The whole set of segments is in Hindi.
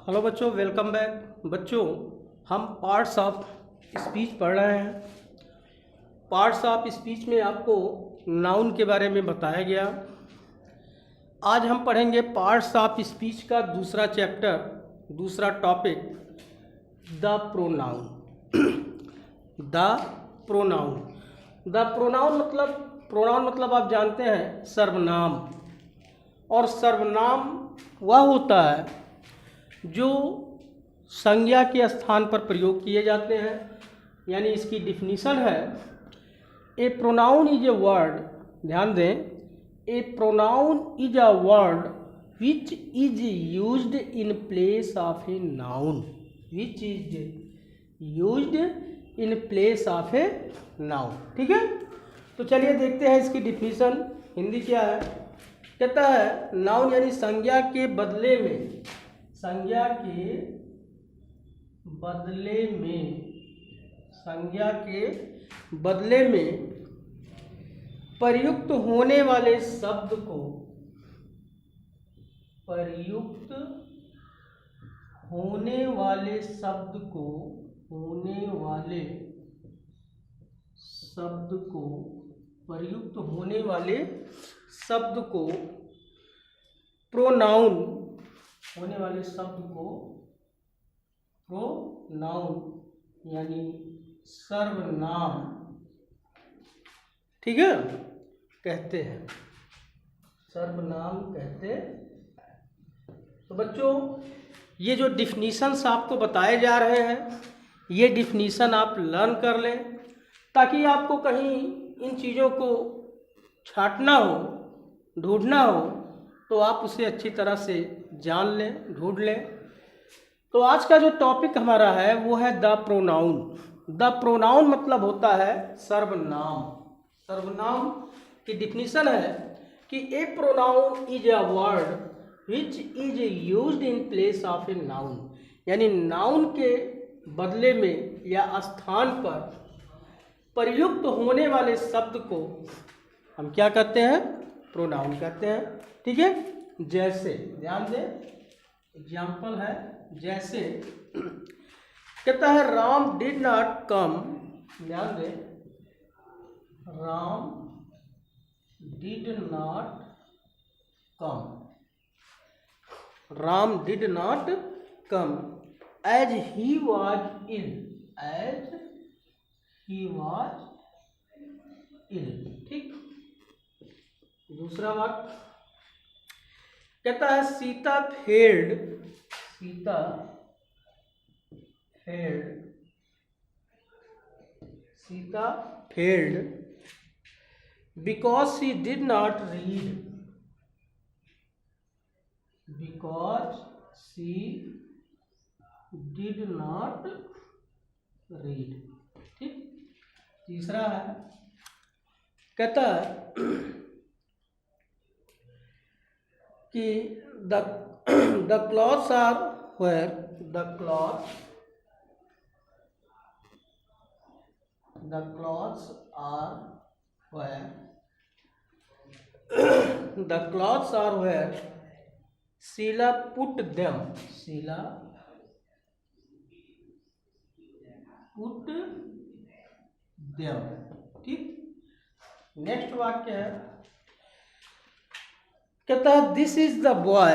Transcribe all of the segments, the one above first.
हेलो बच्चों, वेलकम बैक। बच्चों, हम पार्ट्स ऑफ स्पीच पढ़ रहे हैं। पार्ट्स ऑफ स्पीच में आपको नाउन के बारे में बताया गया। आज हम पढ़ेंगे पार्ट्स ऑफ स्पीच का दूसरा चैप्टर, दूसरा topic, the pronoun. The pronoun. Pronoun मतलब आप जानते हैं सर्वनाम। और सर्वनाम वह होता है जो संज्ञा के स्थान पर प्रयोग किए जाते हैं। यानी इसकी डिफिनीशन है, a pronoun is a word, ध्यान दें, a pronoun is a word which is used in place of a noun. Which is used in place of a noun. ठीक है, तो चलिए देखते हैं इसकी डिफिनीशन। हिंदी क्या है? कहता है नाउन यानी संज्ञा के बदले में, संज्ञा के बदले में प्रयुक्त होने वाले शब्द को, प्रोनाउन यानी सर्वनाम, ठीक है, कहते हैं। सर्वनाम कहते हैं। तो बच्चों, ये जो डिफिनीशंस आपको बताए जा रहे हैं, ये डिफिनीशन आप लर्न कर लें ताकि आपको कहीं इन चीज़ों को छांटना हो, ढूंढना हो, तो आप उसे अच्छी तरह से जान लें, ढूंढ लें। तो आज का जो टॉपिक हमारा है वो है द प्रोनाउन। द प्रोनाउन मतलब होता है सर्वनाम। सर्वनाम की डिफिनीशन है कि a pronoun is a word which is used in place of a noun. यानी नाउन के बदले में या स्थान पर प्रयुक्त होने वाले शब्द को हम क्या कहते हैं? प्रोनाउन कहते हैं। ठीक है, जैसे ध्यान दें, एग्जाम्पल है, जैसे कहता है राम डिड नॉट कम, ध्यान दें, Ram did not come, Ram did not come as he was ill, as he was ill. ठीक, दूसरा वाक्य कहता है Sita failed, because she did not read, ठीक। तीसरा है, कहता है कि the clothes are where, the clothes are where Sheela put them, ठीक। नेक्स्ट वाक्य है, कहता है this is the boy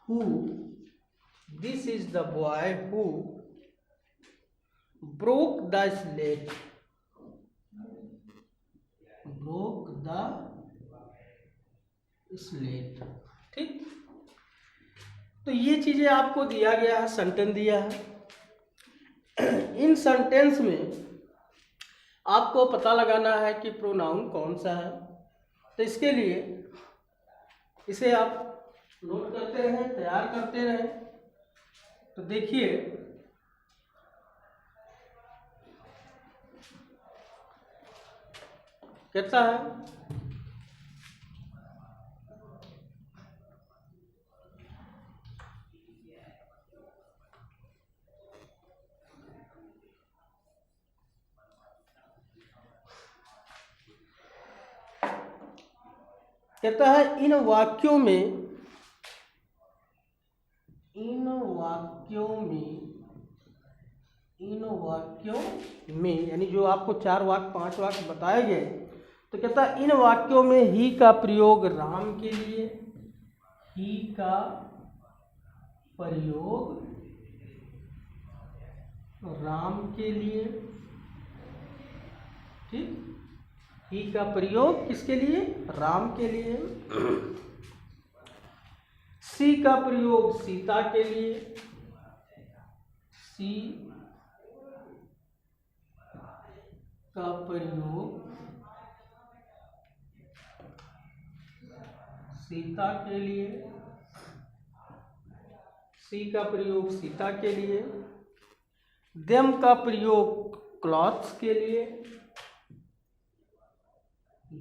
who broke the slate, ठीक। तो ये चीजें आपको दिया गया है, सेंटेंस दिया है। इन सेंटेंस में आपको पता लगाना है कि प्रोनाउन कौन सा है। तो इसके लिए इसे आप नोट करते रहें, तैयार करते रहें। तो देखिए, कहता है कहता है इन वाक्यों में यानी जो आपको 4 वाक्य 5 वाक्य बताए गए, तो कहता है इन वाक्यों में ही का प्रयोग राम के लिए, ही का प्रयोग राम के लिए, ठीक, ही का प्रयोग किसके लिए? राम के लिए। सी का प्रयोग सीता के लिए, सी का प्रयोग सीता के लिए, सी का प्रयोग सीता के लिए। देम का प्रयोग क्लॉथ्स के लिए,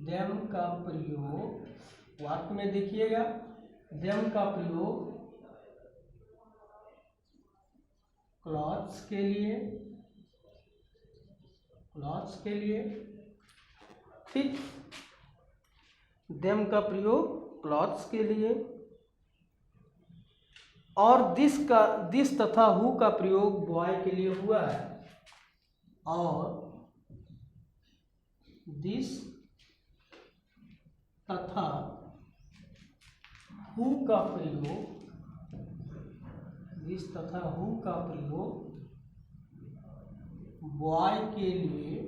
देम का प्रयोग वाक्य में देखिएगा, देम का प्रयोग क्लॉथ्स के लिए, क्लॉथ्स के लिए, ठीक, देम का प्रयोग क्लॉथ्स के लिए। और दिस तथा हु का प्रयोग बॉय के लिए हुआ है, और दिस तथा हु का प्रयोग, दिस तथा हु का प्रयोग बॉय के लिए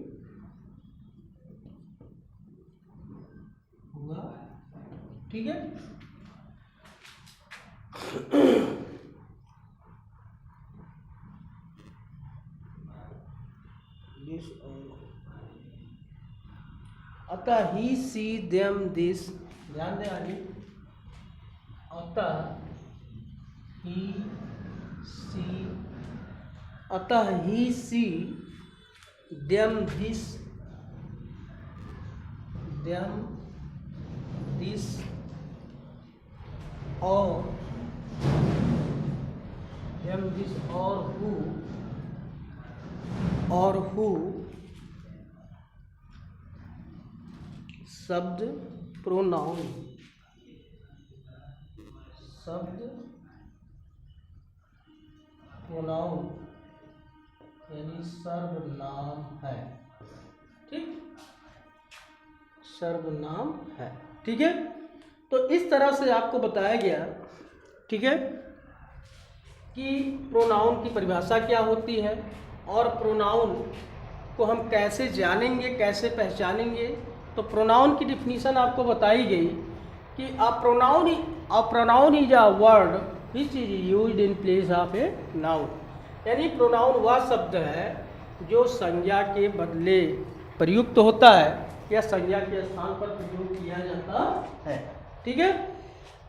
हुआ, ठीक है। अतः ही सी देम दिस, ध्यान दें आगे, अतः ही सी, अतः he she them this, them this, और देम दिस और हु शब्द प्रोनाउन, शब्द प्रोनाउन यानी सर्वनाम है, ठीक, सर्वनाम है, ठीक है। तो इस तरह से आपको बताया गया, ठीक है, कि प्रोनाउन की परिभाषा क्या होती है और प्रोनाउन को हम कैसे जानेंगे, कैसे पहचानेंगे। तो प्रोनाउन की डिफिनीशन आपको बताई गई कि a pronoun is a word which is used in place of a noun, यानी प्रोनाउन वह शब्द है जो संज्ञा के बदले प्रयुक्त होता है या संज्ञा के स्थान पर प्रयोग किया जाता है, ठीक है।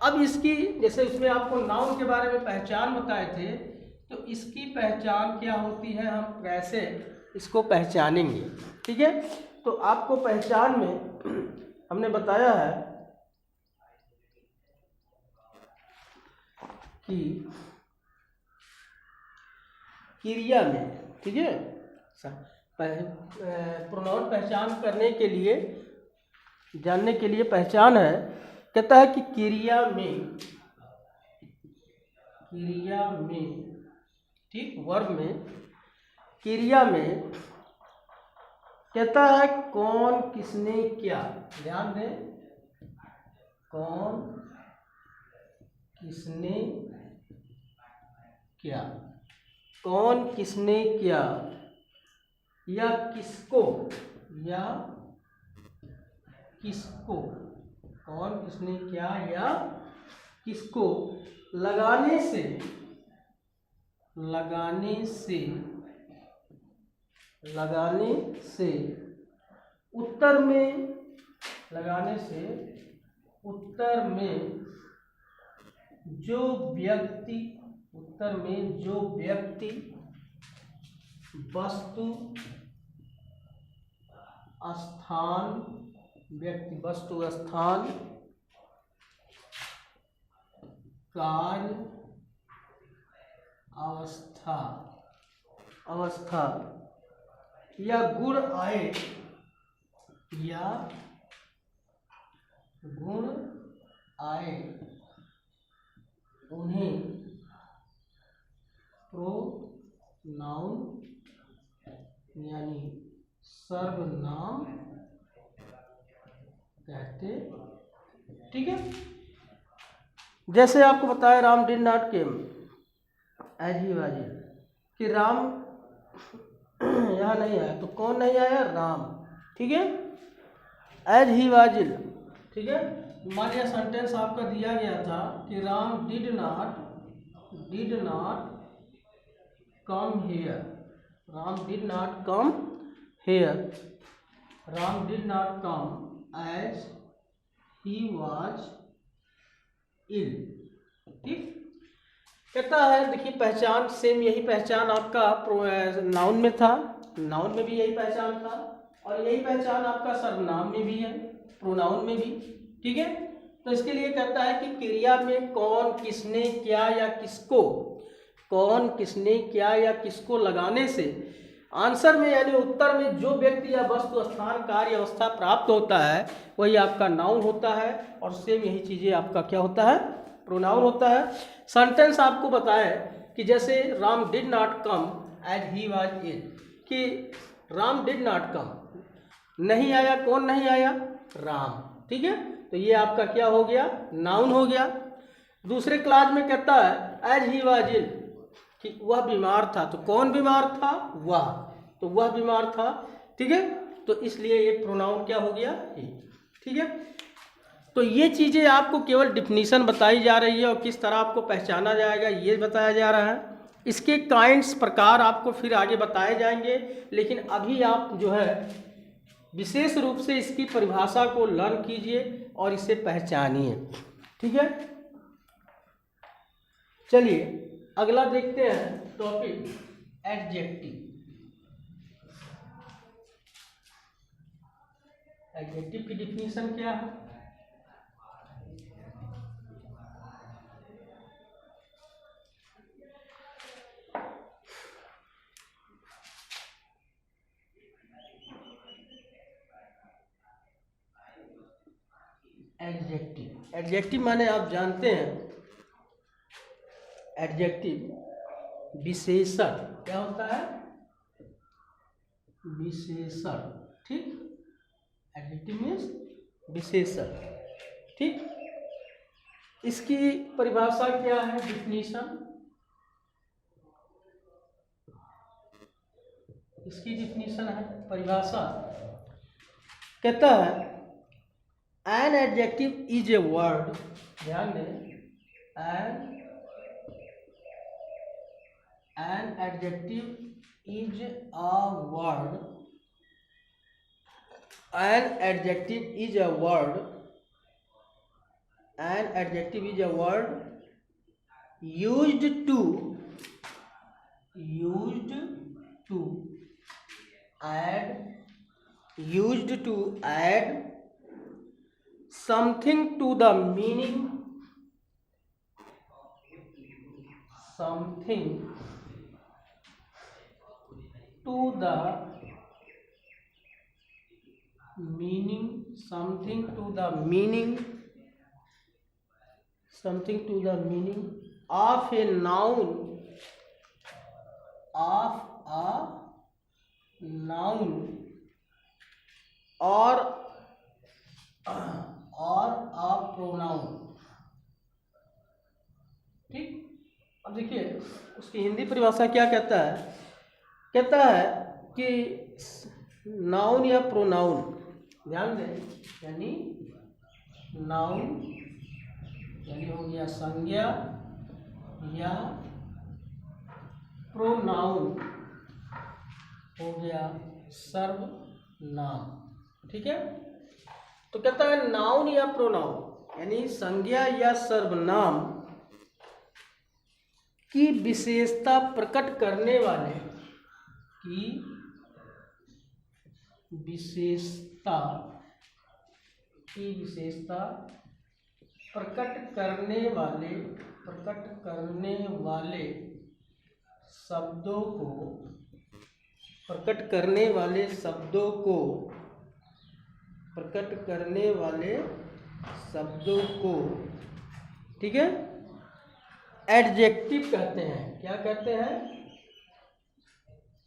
अब इसकी, जैसे इसमें आपको नाउन के बारे में पहचान बताए थे, तो इसकी पहचान क्या होती है, हम कैसे इसको पहचानेंगे, ठीक है। तो आपको पहचान में हमने बताया है कि क्रिया में, ठीक है, प्रोनाउन पहचान करने के लिए, जानने के लिए पहचान है, कहता है कि क्रिया में, ठीक, वर्ब में, क्रिया में कहता है कौन किसने क्या, ध्यान दें, कौन किसने क्या, कौन किसने क्या, या किसको, या किसको, कौन किसने क्या या किसको लगाने से उत्तर में, लगाने से उत्तर में जो व्यक्ति, उत्तर में जो व्यक्ति वस्तु स्थान, व्यक्ति वस्तु स्थान कार्य अवस्था या गुण आए, या गुण आए उन्हें प्रोनाउन यानी सर्वनाम कहते। ठीक है, जैसे आपको बताया Ram did not came as he was कि राम यहाँ नहीं आया, तो कौन नहीं आया? राम। ठीक है, एज ही वाज। ठीक है, मान लिया सेंटेंस आपका दिया गया था कि Ram did not come here, Ram did not come here, Ram did not come as he was ill. ठीक, कहता है देखिए पहचान सेम यही पहचान आपका नाउन में था, नाउन में भी यही पहचान था, और यही पहचान आपका सर्वनाम में भी है, प्रोनाउन में भी। ठीक है, तो इसके लिए कहता है कि क्रिया में कौन, किसने, क्या या किसको, कौन, किसने, क्या या किसको लगाने से आंसर में यानी उत्तर में जो व्यक्ति या वस्तु, स्थान, कार्य, अवस्था प्राप्त होता है वही आपका नाउन होता है, और सेम यही चीज़ें आपका क्या होता है? प्रोनाउन होता है। सेंटेंस आपको बताए कि जैसे Ram did not come as he was ill, कि राम डिड नॉट कम, नहीं आया, कौन नहीं आया? राम। ठीक है, तो ये आपका क्या हो गया? नाउन हो गया। दूसरे क्लास में कहता है एज ही वाज इल कि वह बीमार था, तो कौन बीमार था? वह, तो वह बीमार था। ठीक है, तो इसलिए ये प्रोनाउन क्या हो गया? ही। ठीक है, तो ये चीज़ें आपको केवल डिफिनीशन बताई जा रही है और किस तरह आपको पहचाना जाएगा ये बताया जा रहा है। इसके काइंड्स, प्रकार आपको फिर आगे बताए जाएंगे, लेकिन अभी आप जो है विशेष रूप से इसकी परिभाषा को लर्न कीजिए और इसे पहचानिए। ठीक है, चलिए अगला देखते हैं टॉपिक एडजेक्टिव। एडजेक्टिव की डिफिनीशन क्या है? एडजेक्टिव, एडजेक्टिव माने आप जानते हैं, एडजेक्टिव विशेषण। क्या होता है? विशेषण। ठीक, एडजेक्टिव मीन्स विशेषण। ठीक, इसकी परिभाषा क्या है? डिफिनीशन, इसकी डिफिनीशन है, परिभाषा कहता है an adjective is a word, ध्यान दें, an adjective is a word, an adjective is a word, an adjective is a word used to add something to the meaning, something to the meaning, something to the meaning, something to the meaning of a noun, of a noun or a pronoun। ठीक, अब देखिए उसकी हिंदी परिभाषा क्या कहता है? कहता है कि नाउन या प्रोनाउन, ध्यान दें, यानी नाउन यानी हो गया संज्ञा या प्रोनाउन हो गया सर्वनाम। ठीक है, तो कहता है नाउन या प्रोनाउन यानी संज्ञा या सर्वनाम की विशेषता प्रकट करने वाले, की विशेषता प्रकट करने वाले शब्दों को शब्दों को, ठीक है, एडजेक्टिव कहते हैं। क्या कहते हैं?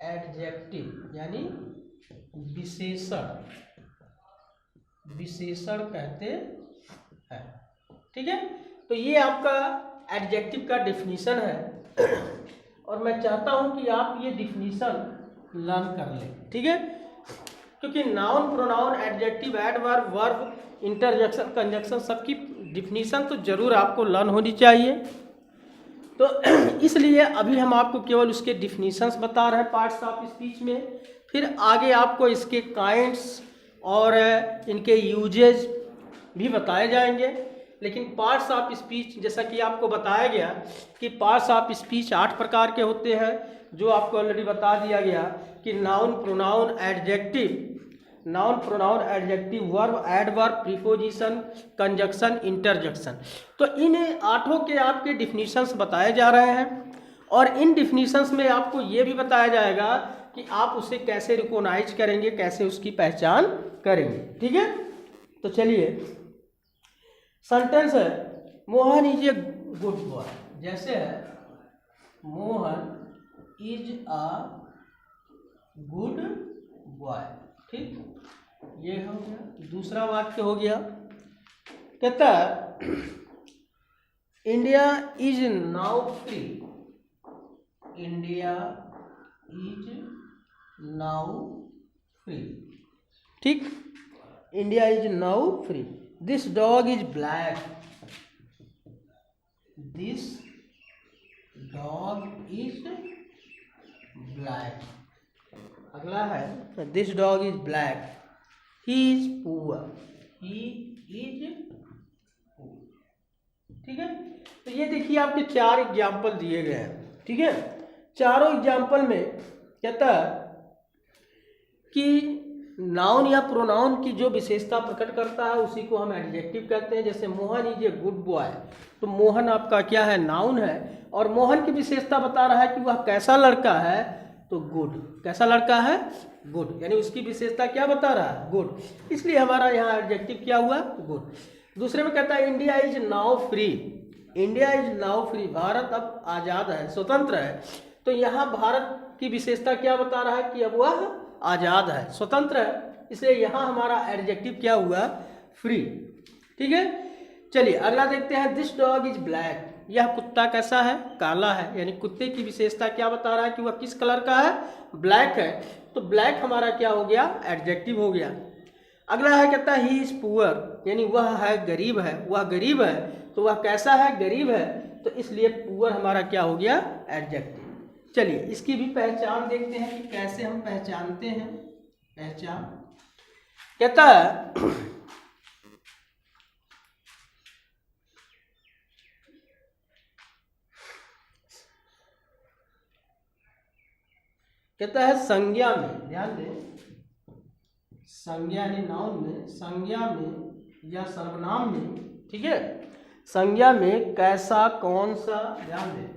एडजेक्टिव यानी विशेषण, विशेषण कहते हैं। ठीक है, तो ये आपका एडजेक्टिव का डिफिनीशन है और मैं चाहता हूं कि आप ये डिफिनीशन लर्न कर लें। ठीक है, क्योंकि noun, pronoun, adjective, adverb, verb, interjection, conjunction सबकी डिफिनीशन तो जरूर आपको लर्न होनी चाहिए। तो इसलिए अभी हम आपको केवल उसके डिफिनीशंस बता रहे हैं पार्ट्स ऑफ स्पीच में, फिर आगे आपको इसके काइंड्स और इनके यूजेज भी बताए जाएंगे। लेकिन पार्ट्स ऑफ स्पीच जैसा कि आपको बताया गया कि पार्ट्स ऑफ स्पीच 8 प्रकार के होते हैं, जो आपको ऑलरेडी बता दिया गया कि noun, pronoun, adjective, noun, pronoun, adjective, verb, adverb, preposition, conjunction, interjection. तो इन 8 के आपके डिफिनीशंस बताए जा रहे हैं और इन डिफिनीशंस में आपको ये भी बताया जाएगा कि आप उसे कैसे रिकॉग्नाइज करेंगे, कैसे उसकी पहचान करेंगे। ठीक है, तो चलिए सेंटेंस है Mohan is a good boy. जैसे है Mohan is a good boy. ठीक, ये हो गया। दूसरा वाक्य हो गया, कहता है India is now free. India is now free. ठीक, India is now free. This dog is black. This dog is black. अगला है this dog is black. He is poor. He is poor. ठीक है, तो ये देखिए आपके 4 एग्जाम्पल दिए गए हैं। ठीक है, चारों एग्जाम्पल में कहता है कि नाउन या प्रोनाउन की जो विशेषता प्रकट करता है उसी को हम एडजेक्टिव कहते हैं। जैसे Mohan is a good boy, तो मोहन आपका क्या है? नाउन है और मोहन की विशेषता बता रहा है कि वह कैसा लड़का है, तो गुड। कैसा लड़का है? गुड, यानी उसकी विशेषता क्या बता रहा है? गुड। इसलिए हमारा यहाँ एडजेक्टिव क्या हुआ? गुड। दूसरे में कहता है India is now free. India is now free, Bharat अब आज़ाद है, स्वतंत्र है। तो यहाँ भारत की विशेषता क्या बता रहा है कि अब वह आज़ाद है, स्वतंत्र है, इसलिए यहाँ हमारा एडजेक्टिव क्या हुआ? फ्री। ठीक है, चलिए अगला देखते हैं। This dog is black. यह कुत्ता कैसा है? काला है, यानी कुत्ते की विशेषता क्या बता रहा है कि वह किस कलर का है? ब्लैक है। तो ब्लैक हमारा क्या हो गया? एडजेक्टिव हो गया। अगला है कहता है ही इज पुअर, यानी वह है गरीब है, वह गरीब है। तो वह कैसा है? गरीब है, तो इसलिए पुअर हमारा क्या हो गया? एडजेक्टिव। चलिए इसकी भी पहचान देखते हैं कि कैसे हम पहचानते हैं। पहचान कहता है कहता है संज्ञा में, ध्यान दें, संज्ञा यानी नाउन में, संज्ञा में या सर्वनाम में, ठीक है, संज्ञा में कैसा, कौन सा, ध्यान दें,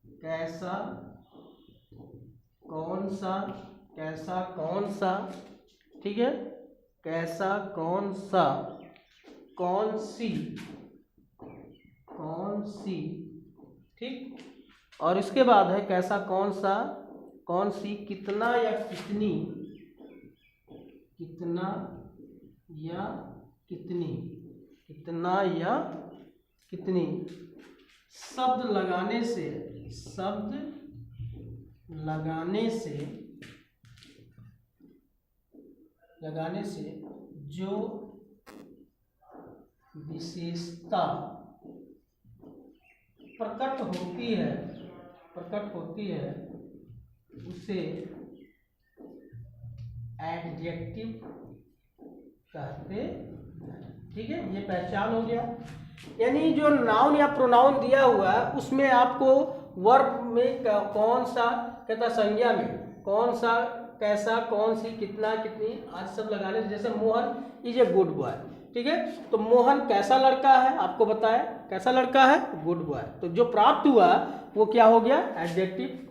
कैसा, कौन सा, कैसा, कौन सा, ठीक है, कैसा, कौन सा, कौन सी, कौन सी, ठीक, और इसके बाद है कैसा, कौन सा, कौन सी, कितना या कितनी, कितना या कितनी, कितना या कितनी, शब्द लगाने से, शब्द लगाने से, लगाने से जो विशेषता प्रकट होती है, प्रकट होती है, उसे एडजेक्टिव कहते हैं। ठीक है, ये पहचान हो गया। यानी जो नाउन या प्रोनाउन दिया हुआ है उसमें आपको वर्ब में कौन सा, कहता संज्ञा में कौन सा, कैसा, कौन सी, कितना, कितनी आज सब लगाने से, जैसे Mohan is a good boy, ठीक है, तो मोहन कैसा लड़का है, आपको बताया कैसा लड़का है, गुड बॉय, तो जो प्राप्त हुआ वो क्या हो गया, adjective.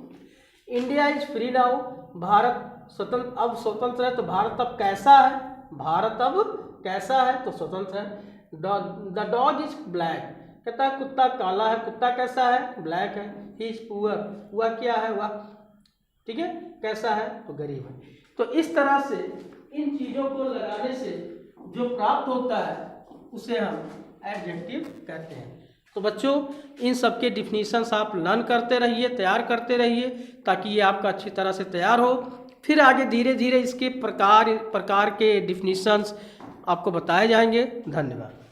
India is free now, Bharat स्वतंत्र, अब स्वतंत्र है, तो भारत अब कैसा है, भारत अब कैसा है तो स्वतंत्र है। द डॉग इज ब्लैक, कहता है कुत्ता काला है, कुत्ता कैसा है ब्लैक है। ही इज पुअर, पुअर क्या है वह, ठीक है, कैसा है तो गरीब है। तो इस तरह से इन चीज़ों को लगाने से जो प्राप्त होता है उसे हम एडजेक्टिव कहते हैं। तो बच्चों इन सब के डिफिनीशंस आप लर्न करते रहिए, तैयार करते रहिए, ताकि ये आपका अच्छी तरह से तैयार हो। फिर आगे धीरे धीरे इसके प्रकार के डिफिनीशंस आपको बताए जाएंगे। धन्यवाद।